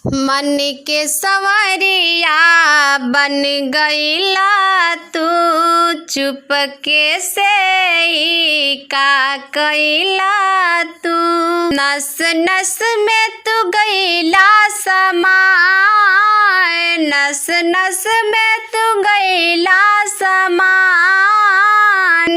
मन के सवरिया बन गईला तू, चुपके से ही का कईला तू। नस नस में तू गईला समा, नस नस में तू गईला समा।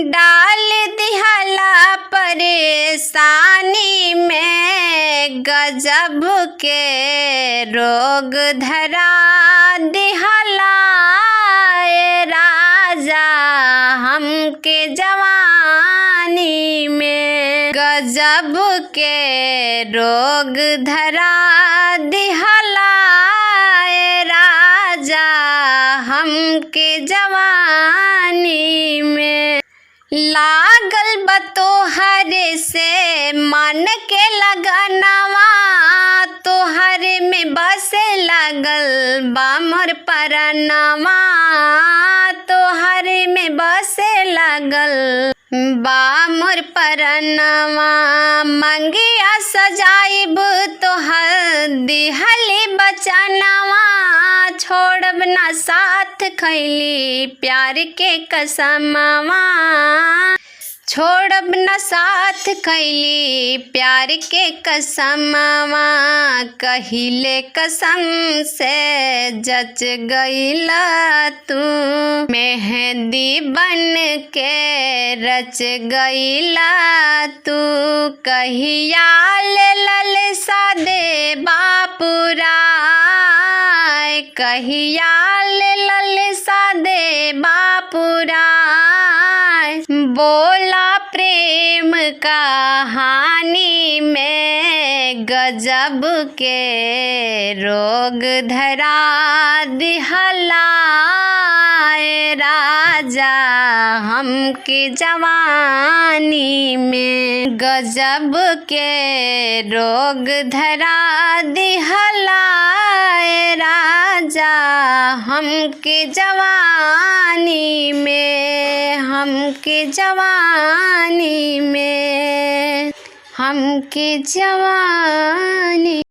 डाल दिहला परेशानी में, गजब के रोग धरा दिहला ए राजा हमके जवानी में। गजब के रोग धरा दिहला ए राजा हमके जवानी में। लागल बतोहर से मन के लगनवा, तोहर में बसे लागल बा मोर परनवा। तोहर में बसे लागल बा मोर परनवा। मंगिया सजाइब तोहर दिहली बचनवा, छोड़ब ना साथ खैली प्यार के कसमवा। छोड़ब न साथ खैली प्यार के कसमवा। कहिले कसम से जच गईला तू, मेहंदी बन के रच गईला तू। कहिया ले ललसा दे बापुरा, कहिया ले ललसा दे बापुरा। बोला प्रेम कहानी में, गजब के रोग धरा दिहला ए राजा हमके जवानी में। गजब के रोग धरा दिहला ए राजा हमके जवानी में। हमके जवानी में, हमके जवानी।